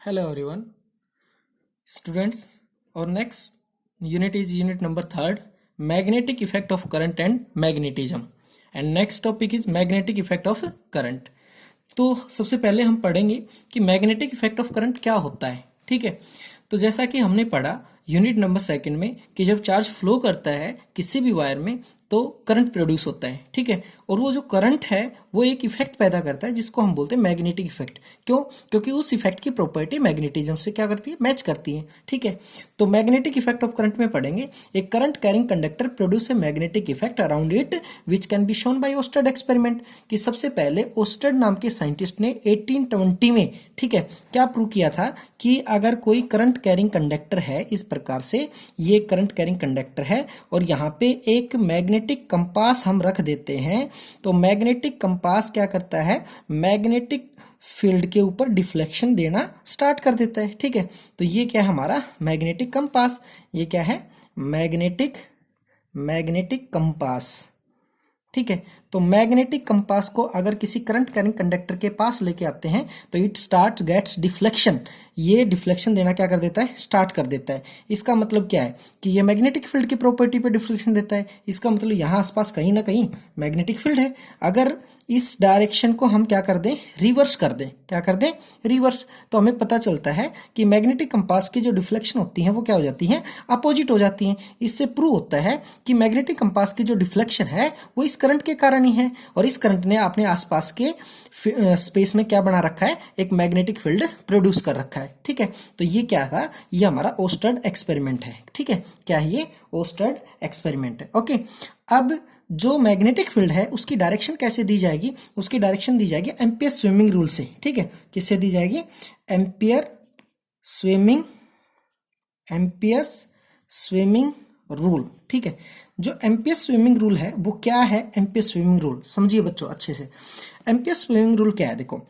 Hello everyone, students. Our next unit is unit number 3rd, magnetic effect of current and magnetism. And next topic is magnetic effect of current. तो सबसे पहले हम पढ़ेंगे कि magnetic effect of current क्या होता है। ठीक है, तो जैसा कि हमने पढ़ा यूनिट नंबर 2 में कि जब चार्ज फ्लो करता है किसी भी वायर में तो करंट प्रोड्यूस होता है। ठीक है, और वो जो करंट है वो एक इफेक्ट पैदा करता है जिसको हम बोलते हैं मैग्नेटिक इफेक्ट। क्यों? क्योंकि उस इफेक्ट की प्रॉपर्टी मैग्नेटिज्म से क्या करती है, मैच करती है। ठीक है, तो मैग्नेटिक इफेक्ट ऑफ करंट में पढ़ेंगे एक current carrying conductor produce a magnetic effect around it which can be shown by ousted experiment. कि सबसे पहले ओस्टेड नाम के साइंटिस्ट ने 1820 में, ठीक है, क्या प्रूव किया था कि अगर कोई करंट कैरिंग कंडक्टर है इस प्रकार से, ये करंट कैरिंग कंडक्टर है और यहाँ पे एक मैग्नेटिक कंपास हम रख देते हैं, तो मैग्नेटिक कंपास क्या करता है, मैग्नेटिक फील्ड के ऊपर डिफ्लेक्शन देना स्टार्ट कर देता है। ठीक है, तो ये क्या है हमारा मैग्नेटिक कंपास, ये क्या है मैग्नेटिक कंपास। ठीक है, तो मैग्नेटिक कंपास को अगर किसी करंट कैरिंग कंडक्टर के पास लेके आते हैं तो इट स्टार्ट गेट्स डिफ्लेक्शन, ये डिफ्लेक्शन देना क्या कर देता है, स्टार्ट कर देता है। इसका मतलब क्या है कि ये मैग्नेटिक फील्ड की प्रॉपर्टी पे डिफ्लेक्शन देता है। इसका मतलब यहाँ आसपास कहीं ना कहीं मैग्नेटिक फील्ड है। अगर इस डायरेक्शन को हम क्या कर दें, रिवर्स कर दें, क्या कर दें, रिवर्स, तो हमें पता चलता है कि मैग्नेटिक कंपास की जो डिफ्लेक्शन होती है वो क्या हो जाती है, अपोजिट हो जाती है। इससे प्रूव होता है कि मैग्नेटिक कंपास की जो डिफ्लेक्शन है वो इस करंट के कारण ही है और इस करंट ने अपने आसपास के स्पेस में क्या बना रखा है, एक मैग्नेटिक फील्ड प्रोड्यूस कर रखा है। ठीक है, तो ये क्या था, ये हमारा ओस्टेड एक्सपेरिमेंट है। ठीक है, क्या है ये, ओस्टेड एक्सपेरिमेंट है। ओके, अब जो मैग्नेटिक फील्ड है उसकी डायरेक्शन कैसे दी जाएगी, उसकी डायरेक्शन दी जाएगी एम्पियर स्विमिंग रूल से। ठीक है, किससे दी जाएगी, एम्पियर स्विमिंग रूल। ठीक है, जो एम्पियर स्विमिंग रूल है वो क्या है, एम्पियर स्विमिंग रूल समझिए बच्चों अच्छे से। एम्पियर स्विमिंग रूल क्या है, देखो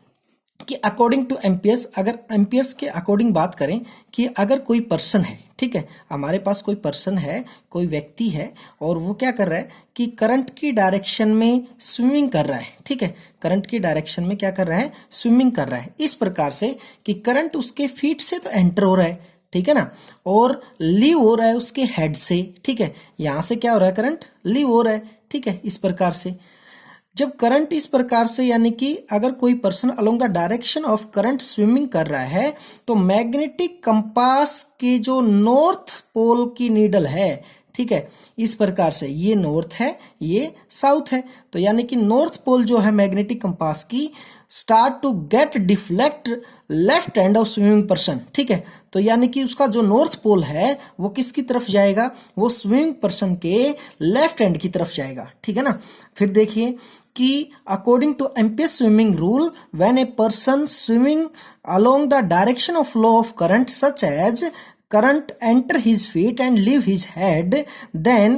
कि अकॉर्डिंग टू एम्पियर्स, अगर एम्पियर्स के अकॉर्डिंग बात करें कि अगर कोई पर्सन है, ठीक है, हमारे पास कोई पर्सन है, कोई व्यक्ति है और वो क्या कर रहा है कि करंट की डायरेक्शन में स्विमिंग कर रहा है। ठीक है, करंट की डायरेक्शन में क्या कर रहा है, स्विमिंग कर रहा है इस प्रकार से कि करंट उसके फीट से तो एंटर हो रहा है, ठीक है ना, और लीव हो रहा है उसके हेड से। ठीक है, यहां से क्या हो रहा है, करंट लीव हो रहा है। ठीक है, इस प्रकार से जब करंट इस प्रकार से, यानी कि अगर कोई person along the direction of current swimming कर रहा है तो मैग्नेटिक कंपास के जो नॉर्थ पोल की नीडल है, ठीक है, इस प्रकार से ये नॉर्थ है, ये साउथ है, तो यानी कि नॉर्थ पोल जो है मैग्नेटिक कंपास की start to get deflect left hand of swimming person. ठीक है, तो यानी कि उसका जो नॉर्थ पोल है वो किसकी तरफ जाएगा, वो स्विमिंग पर्सन के लेफ्ट हैंड की तरफ जाएगा। ठीक है ना, फिर देखिए कि according to ampere swimming rule when a person swimming along the direction of flow of current such as current enter his feet and leave his head, then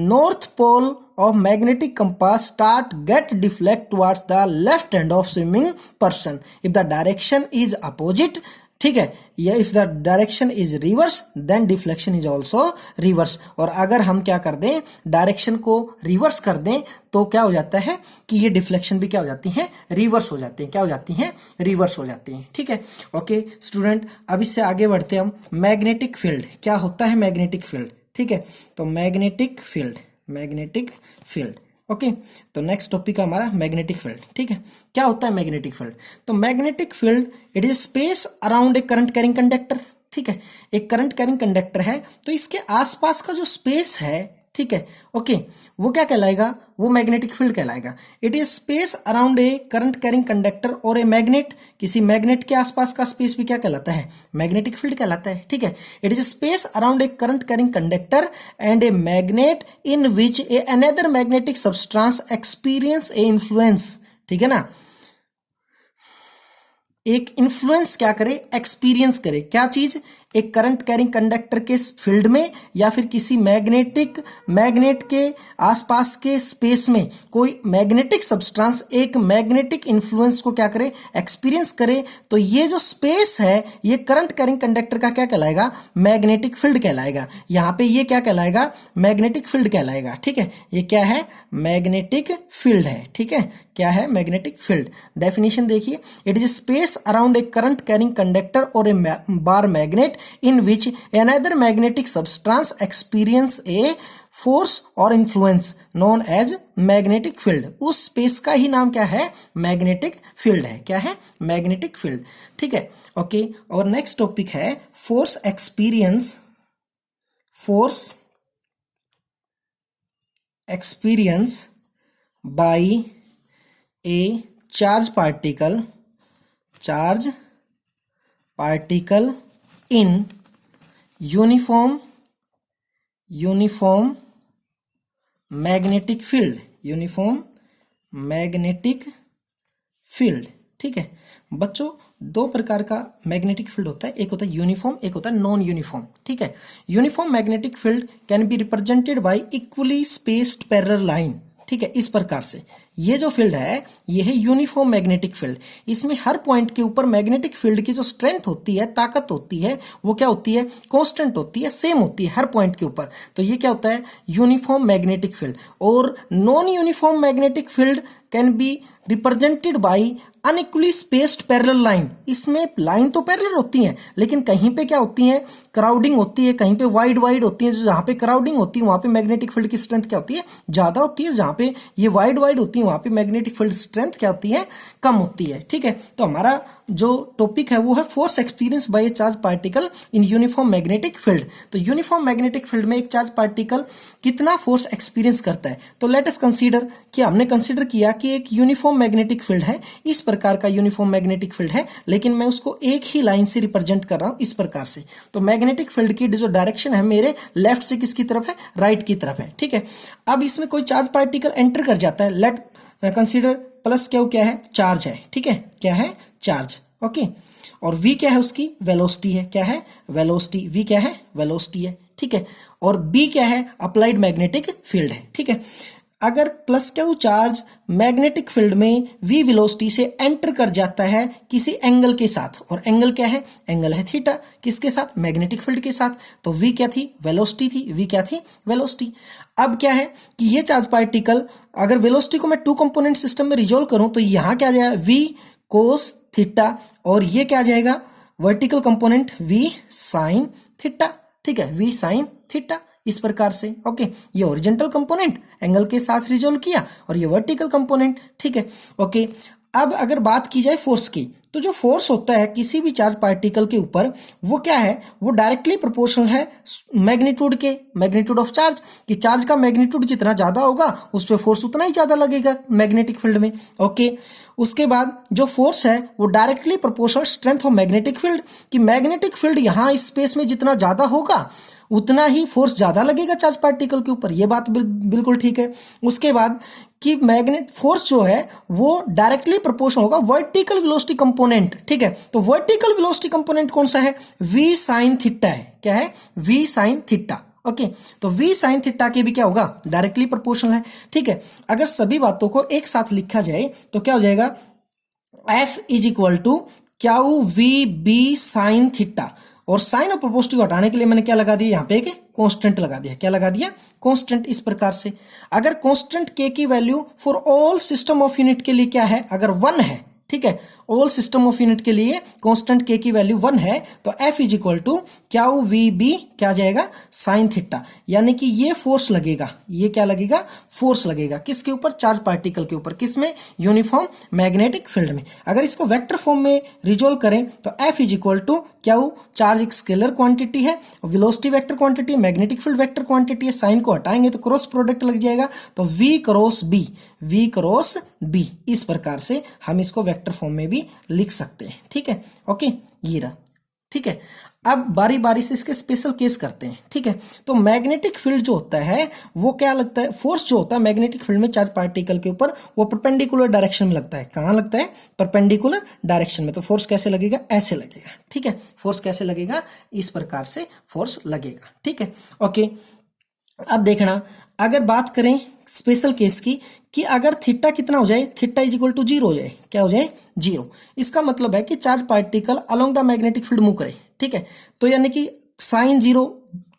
north pole of magnetic compass start get deflect towards the left hand of swimming person if the direction is opposite. ठीक है, या if the direction is reverse then deflection is also reverse. और अगर हम क्या कर दें, direction को रिवर्स कर दें तो क्या हो जाता है कि ये डिफ्लेक्शन भी क्या हो जाती है, रिवर्स हो जाती है, क्या हो जाती है, रिवर्स हो जाती है। ठीक है, ओके स्टूडेंट, अब इससे आगे बढ़ते हम। मैग्नेटिक फील्ड क्या होता है, मैग्नेटिक फील्ड। ठीक है, तो मैग्नेटिक फील्ड ओके, तो नेक्स्ट टॉपिक है हमारा मैग्नेटिक फील्ड। ठीक है, क्या होता है मैग्नेटिक फील्ड, तो magnetic field it is space around a current carrying conductor. ठीक है, एक करंट कैरिंग कंडक्टर है तो इसके आसपास का जो स्पेस है, ठीक है, ओके, वो क्या कहलाएगा, वो मैग्नेटिक फील्ड कहलाएगा। It is space around a current carrying conductor और ए मैग्नेट, किसी मैग्नेट के आसपास का स्पेस भी क्या कहलाता है, मैग्नेटिक फील्ड कहलाता है। ठीक है, it is space around a current carrying conductor and a magnet in which a another magnetic substance experience A influence. ठीक है ना, एक इन्फ्लुएंस क्या करे, एक्सपीरियंस करे, क्या चीज, एक करंट कैरिंग कंडक्टर के फील्ड में या फिर किसी मैग्नेट के आसपास के स्पेस में कोई मैग्नेटिक सब्सटेंस एक मैग्नेटिक इन्फ्लुएंस को क्या करे, एक्सपीरियंस करे, तो ये जो स्पेस है ये करंट कैरिंग कंडक्टर का क्या कहलाएगा, मैग्नेटिक फील्ड कहलाएगा। यहां पे ये क्या कहलाएगा, मैग्नेटिक फील्ड कहलाएगा। ठीक है, ये क्या है, मैग्नेटिक फील्ड है। ठीक है, क्या है मैग्नेटिक फील्ड। डेफिनेशन देखिए, it is space around a current carrying conductor और a bar magnet in which another magnetic substance experience a force और influence known as magnetic field. उस स्पेस का ही नाम क्या है, मैग्नेटिक फील्ड है। क्या है, मैग्नेटिक फील्ड। ठीक है, ओके। और नेक्स्ट टॉपिक है force experience by a charge particle in uniform magnetic field। ठीक है बच्चों, दो प्रकार का मैग्नेटिक फील्ड होता है, एक होता है यूनिफॉर्म, एक होता है नॉन यूनिफॉर्म। ठीक है, uniform magnetic field can be represented by equally spaced parallel line. ठीक है, इस प्रकार से ये जो फील्ड है ये है यूनिफॉर्म मैग्नेटिक फील्ड। इसमें हर पॉइंट के ऊपर मैग्नेटिक फील्ड की जो स्ट्रेंथ होती है, ताकत होती है, वो क्या होती है, कांस्टेंट होती है, सेम होती है हर पॉइंट के ऊपर। तो ये क्या होता है, यूनिफॉर्म मैग्नेटिक फील्ड। और non uniform magnetic field can be represented by unequally spaced parallel line. इसमें लाइन तो पैरेलल होती हैं, लेकिन कहीं पे क्या होती है, क्राउडिंग होती है, कहीं पे वाइड होती है। जहां पे क्राउडिंग होती है वहां पे मैग्नेटिक फील्ड की स्ट्रेंथ क्या होती है, ज्यादा होती है। जहां पे ये वाइड होती है वहां पे मैग्नेटिक फील्ड स्ट्रेंथ क्या होती है, कम होती है। ठीक है, तो हमारा जो टॉपिक है वो है force experience by a charge particle in uniform magnetic field. तो यूनिफॉर्म मैग्नेटिक फील्ड में एक चार्ज पार्टिकल कितना फोर्स एक्सपीरियंस करता है। तो लेट अस कंसीडर कि हमने कंसीडर किया कि एक यूनिफॉर्म मैग्नेटिक फील्ड है, इस प्रकार का यूनिफॉर्म मैग्नेटिक फील्ड है, लेकिन मैं उसको एक ही लाइन से रिप्रेजेंट कर रहा हूं इस प्रकार से। तो मैग्नेटिक फील्ड की जो डायरेक्शन है मेरे लेफ्ट से किसकी तरफ है, राइट की तरफ है। ठीक है, अब इसमें कोई चार्ज पार्टिकल एंटर कर जाता है। लेट कंसीडर प्लस क्यू क्या है, चार्ज है। ठीक है, क्या है, चार्ज। ओके, और v क्या है, उसकी वेलोसिटी है। क्या है, वेलोसिटी। v क्या है, वेलोसिटी है। ठीक है, और b क्या है, अप्लाइड मैग्नेटिक फील्ड है। ठीक है, अगर plus Q charge magnetic field में v वेलोसिटी से एंटर कर जाता है किसी एंगल के साथ, और एंगल क्या है, एंगल है थीटा, किसके साथ, मैग्नेटिक फील्ड के साथ। तो v क्या थी, वेलोसिटी थी, v क्या थी, वेलोसिटी। अब क्या है कि ये चार्ज पार्टिकल, अगर वेलोसिटी को मैं टू कंपोनेंट सिस्टम में रिजोल्व करूं तो यहां क्या आ जाएगा, v कोस थीटा, और ये क्या आ जाएगा, vertical component v sine theta. ठीक है, v साइन थीटा, इस प्रकार से। ओके, ये ओरिजेंटल कंपोनेंट एंगल के साथ रिजोल्व किया, और ये वर्टिकल कंपोनेंट। ठीक है, ओके। अब अगर बात की जाए फोर्स की, तो जो फोर्स होता है किसी भी चार्ज पार्टिकल के ऊपर, वो क्या है, वो डायरेक्टली प्रोपोर्शनल है मैग्नीट्यूड के, मैग्नीट्यूड ऑफ चार्ज। कि चार्ज का मैग्नीट्यूड जितना ज्यादा होगा उस पर फोर्स उतना ही ज्यादा लगेगा मैग्नेटिक फील्ड में। ओके, उसके बाद जो फोर्स है वो directly proportional strength of magnetic field. कि मैग्नेटिक फील्ड यहां इस स्पेस में जितना ज्यादा होगा उतना ही फोर्स ज्यादा लगेगा चार्ज पार्टिकल के ऊपर। ये बात बिल्कुल ठीक है। उसके बाद कि मैग्नेट फोर्स जो है वो डायरेक्टली प्रोपोर्शनल होगा वर्टिकल वेलोसिटी कंपोनेंट। ठीक है, तो वर्टिकल वेलोसिटी कंपोनेंट कौन सा है, v साइन थीटा है। क्या है, v साइन थीटा। ओके, तो v साइन थीटा के भी क्या होगा, डायरेक्टली प्रोपोर्शनल है। ठीक है, अगर सभी बातों को एक साथ लिखा जाए तो क्या हो जाएगा, F is equal to Q V B sine theta. और साइन और प्रोपोर्शनल हटाने के लिए मैंने क्या लगा दिया, यहां पे एक कांस्टेंट लगा दिया। क्या लगा दिया, कांस्टेंट। इस प्रकार से अगर कांस्टेंट k की value for all system of unit के लिए क्या है, अगर 1 है, ठीक है, ऑल सिस्टम ऑफ यूनिट के लिए कांस्टेंट k की वैल्यू 1 है, तो F is equal to Q V B क्या जाएगा, साइन थीटा। यानी कि ये फोर्स लगेगा, ये क्या लगेगा, फोर्स लगेगा किसके ऊपर, चार्ज पार्टिकल के ऊपर। किसमें, यूनिफॉर्म मैग्नेटिक फील्ड में। अगर इसको वेक्टर फॉर्म में रिजोल्व करें तो F is equal to Q, charge एक स्केलर क्वांटिटी है, velocity vector quantity, magnetic field vector quantity है। साइन को हटाएंगे तो क्रॉस प्रोडक्ट लग जाएगा, तो v cross b, v cross b। इस प्रकार से हम इसको वेक्टर फॉर्म में भी लिख सकते हैं। ठीक है, ओके, ये रहा। ठीक है, अब बारी बारी से इसके स्पेशल केस करते हैं। ठीक है, तो मैग्नेटिक फील्ड जो होता है वो क्या लगता है, फोर्स जो होता है मैग्नेटिक फील्ड में चार्ज पार्टिकल के ऊपर, वो परपेंडिकुलर डायरेक्शन में लगता है। कहां लगता है, परपेंडिकुलर डायरेक्शन में। तो फोर्स कैसे लगेगा, ऐसे लगेगा। ठीक है, फोर्स कैसे लगेगा, इस प्रकार से फोर्स लगेगा। ठीक है, ओके। अब देखना, अगर बात करें स्पेशल केस की, कि अगर थीटा कितना हो जाए, थीटा इज इक्वल टू 0 हो जाए। क्या हो जाए, 0। इसका मतलब है कि charge particle along the magnetic field move करे। ठीक है, तो यानी कि साइन 0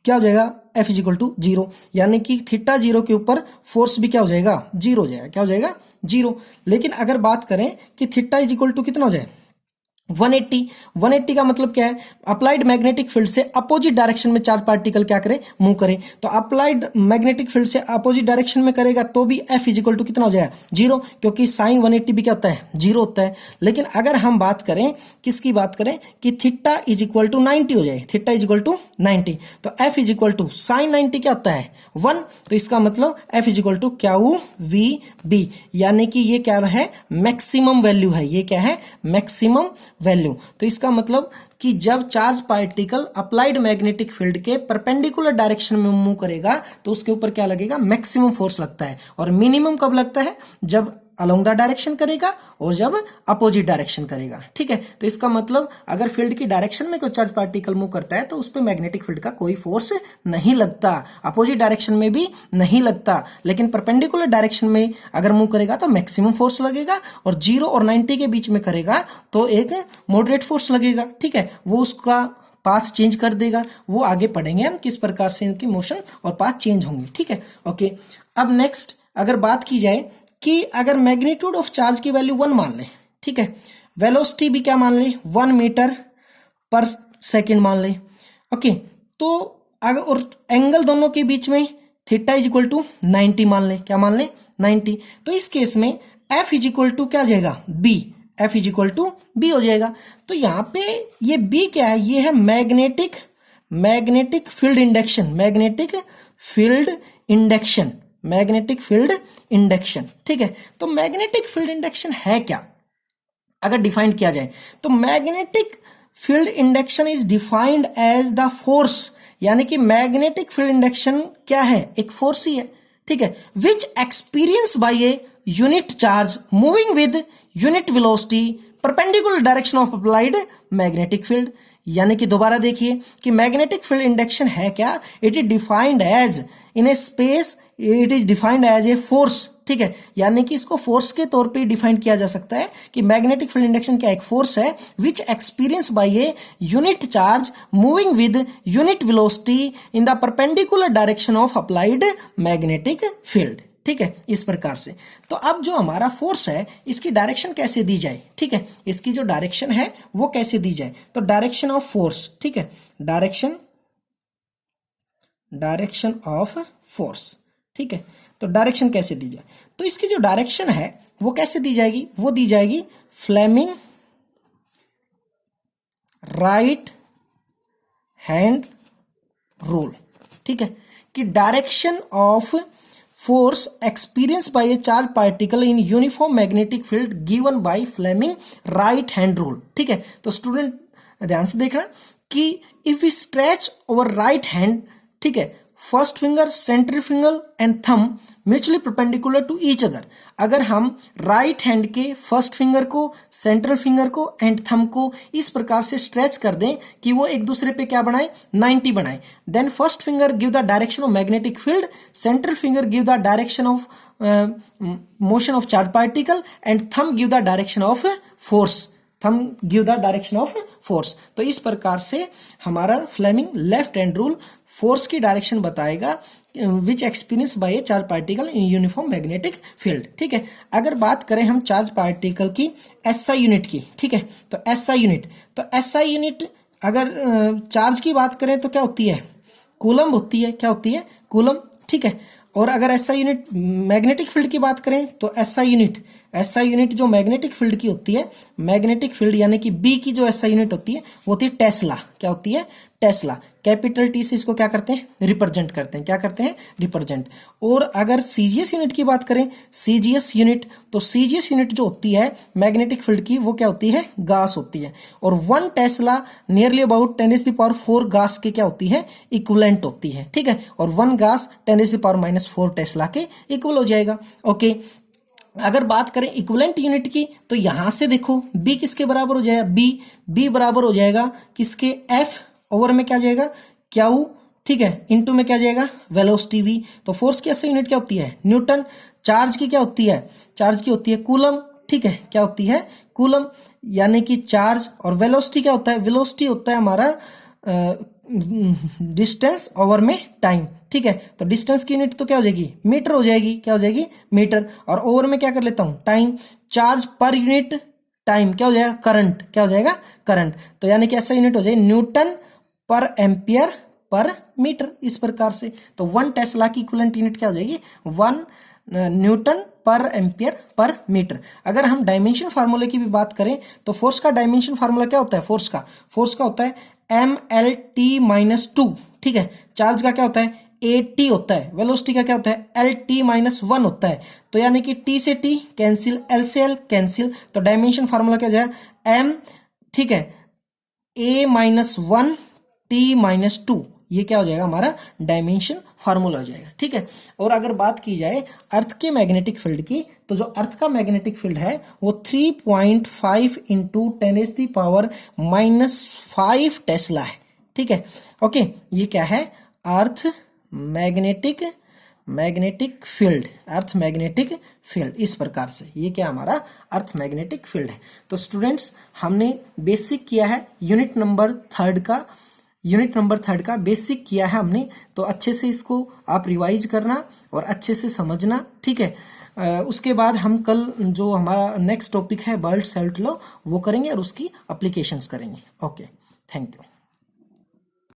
क्या हो जाएगा, F इज इक्वल टू 0, यानी कि थीटा 0 के ऊपर फोर्स भी क्या हो जाएगा, 0 हो जाएगा। क्या हो जाएगा, 0। लेकिन अगर बात करें कि थीटा इज इक्वल टू कितना हो जाए, 180 का मतलब क्या है, अप्लाइड मैग्नेटिक फील्ड से अपोजिट डायरेक्शन में चार्ज पार्टिकल क्या करे, मूव करे। तो अप्लाइड मैग्नेटिक फील्ड से अपोजिट डायरेक्शन में करेगा तो भी F इज इक्वल टू कितना हो जाएगा, 0, क्योंकि साइन 180 भी क्या होता है, 0 होता है। लेकिन अगर हम बात करें, किसकी बात करें कि थीटा इज इक्वल टू 90 हो जाए, थीटा इज इक्वल टू 90, तो F is equal to sine 90 क्या होता है, 1। तो इसका मतलब F is equal to Q V B, यानी कि ये क्या है, मैक्सिमम वैल्यू है, ये क्या है, मैक्सिमम वैल्यू। तो इसका मतलब कि जब charge particle applied magnetic field के परपेंडिकुलर डायरेक्शन में मूव करेगा तो उसके ऊपर क्या लगेगा, मैक्सिमम फोर्स लगता है। और मिनिमम कब लगता है, जब अलोंग द डायरेक्शन करेगा और जब अपोजिट डायरेक्शन करेगा। ठीक है, तो इसका मतलब अगर फील्ड की डायरेक्शन में कोई चार्ज पार्टिकल मूव करता है तो उस पर मैग्नेटिक फील्ड का कोई फोर्स नहीं लगता, अपोजिट डायरेक्शन में भी नहीं लगता। लेकिन परपेंडिकुलर डायरेक्शन में अगर मूव करेगा तो मैक्सिमम फोर्स लगेगा, और 0 और 90 के बीच में करेगा तो एक मॉडरेट फोर्स लगेगा। ठीक है, वो उसका पाथ चेंज कर देगा। वो आगे पढ़ेंगे हम किस प्रकार से इनकी मोशन और पाथ चेंज होंगे। ठीक है, ओके। अब नेक्स्ट अगर बात की जाए कि अगर मैग्नीट्यूड ऑफ चार्ज की वैल्यू 1 मान लें, ठीक है, वेलोसिटी भी क्या मान लें, 1 मीटर पर सेकेंड मान लें, ओके, तो अगर और एंगल दोनों के बीच में थीटा इज इक्वल टू 90 मान लें, क्या मान लें, 90, तो इस केस में F इज इक्वल टू क्या जाएगा, B, F is equal to B हो जाएगा। तो यहां पे ये B क्या है, ये है magnetic field induction, magnetic field induction, magnetic field induction. ठीक है, तो मैग्नेटिक फील्ड इंडक्शन है क्या, अगर डिफाइन किया जाए तो magnetic field induction is defined as the force, यानी कि मैग्नेटिक फील्ड इंडक्शन क्या है, एक फोर्स ही है। ठीक है, which experience by a unit charge moving with unit velocity perpendicular direction of applied magnetic field. यानी कि दोबारा देखिए कि मैग्नेटिक फील्ड इंडक्शन है क्या, it is defined as in a space, it is defined as a force. ठीक है, यानी कि इसको फोर्स के तौर पे डिफाइन किया जा सकता है कि मैग्नेटिक फील्ड इंडक्शन क्या एक फोर्स है which experience by a unit charge moving with unit velocity in the perpendicular direction of applied magnetic field. ठीक है, इस प्रकार से। तो अब जो हमारा फोर्स है इसकी डायरेक्शन कैसे दी जाए, ठीक है, इसकी जो डायरेक्शन है वो कैसे दी जाए, तो डायरेक्शन ऑफ फोर्स, ठीक है, डायरेक्शन ऑफ फोर्स। ठीक है, तो डायरेक्शन कैसे दी जाए, तो इसकी जो डायरेक्शन है वो कैसे दी जाएगी, वो दी जाएगी फ्लेमिंग राइट हैंड रूल। ठीक है, कि direction of force experienced by a charged particle in uniform magnetic field given by Fleming right hand rule। ठीक है, तो स्टूडेंट ध्यान से देखना कि if we stretch our right hand, ठीक है, first finger, central finger and thumb mutually perpendicular to each other, अगर हम राइट हैंड के फर्स्ट फिंगर को, सेंट्रल फिंगर को एंड थंब को इस प्रकार से स्ट्रेच कर दें कि वो एक दूसरे पे क्या बनाए, 90 बनाए, then first finger give the direction of magnetic field, central finger give the direction of motion of charge particle and thumb give the direction of force, thumb give the direction of force. तो इस प्रकार से हमारा Fleming left hand rule force की direction बताएगा which experience by a charge particle in uniform magnetic field. ठीक है, अगर बात करें हम चार्ज पार्टिकल की एसआई यूनिट की, ठीक है, तो एसआई यूनिट अगर चार्ज की बात करें तो क्या होती है, कूलम होती है, क्या होती है, कूलम। ठीक है, और अगर एसआई यूनिट मैग्नेटिक फील्ड की बात करें तो एसआई यूनिट जो मैग्नेटिक फील्ड की होती है, मैग्नेटिक फील्ड यानी कि बी की जो एसआई यूनिट होती है वो होती है टेस्ला। क्या होती है, टेस्ला। कैपिटल टी से इसको क्या करते हैं, रिप्रेजेंट करते हैं, क्या करते हैं, रिप्रेजेंट। और अगर सीजीएस यूनिट की बात करें, सीजीएस यूनिट, तो सीजीएस यूनिट जो होती है मैग्नेटिक फील्ड की वो क्या होती है, गास होती है। और 1 टेस्ला नियरली अबाउट 10⁻⁴ गास के क्या होती है, इक्विवेलेंट होती है। ठीक है, और 1 गास 10⁻⁻⁴ टेस्ला के इक्वल हो जाएगा। ओके, अगर बात करें इक्विवेलेंट यूनिट की तो यहां से देखो बी किसके बराबर हो जाएगा, बी बराबर हो जाएगा किसके, एफ ओवर में क्या जाएगा, क्यू, ठीक है, इनटू में क्या जाएगा, वेलोसिटी वी। तो फोर्स की एसआई यूनिट क्या होती है, न्यूटन। चार्ज की क्या होती है, चार्ज की होती है कूलम। ठीक है, क्या होती है, कूलम, यानी कि चार्ज। और वेलोसिटी क्या होता है, वेलोसिटी होता है हमारा डिस्टेंस ओवर में टाइम, ठीक है। तो डिस्टेंस की यूनिट तो क्या हो जाएगी, मीटर हो जाएगी, क्या हो जाएगी, मीटर। और ओवर में क्या कर लेता हूं, time. Charge per unit time क्या हो जाएगा, करंट, क्या हो जाएगा, करंट। तो यानी कि ऐसा यूनिट हो जाएगी न्यूटन पर एम्पियर पर मीटर, इस प्रकार से। तो 1 टेस्ला की इक्विवेलेंट यूनिट क्या हो जाएगी, 1 न्यूटन पर एम्पियर पर मीटर। अगर हम डायमेंशन फार्मूले की भी बात करें तो फोर्स का डायमेंशन फार्मूला क्या होता है, फोर्स का होता है MLT-2, ठीक है। चार्ज का क्या होता है, AT होता है। वेलोसिटी का क्या होता है, LT-1 होता है। तो यानी कि T से T कैंसिल, L से L कैंसिल। तो डायमेंशन फार्मूला क्या हो जाएगा, M, ठीक है, A-1 T-2, ये क्या हो जाएगा, हमारा डायमेंशन फार्मूला हो जाएगा, ठीक है। और अगर बात की जाए अर्थ के मैग्नेटिक फील्ड की, तो जो अर्थ का मैग्नेटिक फील्ड है वो 3.5 इंटू 10⁻⁻5 टेस्ला है, ठीक है। ओके, ये क्या है, earth magnetic field, earth magnetic field, इस प्रकार से ये क्या हमारा अर्थ मैग्नेटिक फील्ड है। तो स्टूडेंट्स, हमने बेसिक किया है यूनिट नंबर थर्ड का बेसिक किया है हमने। तो अच्छे से इसको आप रिवाइज करना और अच्छे से समझना, ठीक है। उसके बाद हम कल जो हमारा नेक्स्ट टॉपिक है बर्ट सेल्ट लॉ, वो करेंगे और उसकी एप्लीकेशंस करेंगे। Okay, thank you.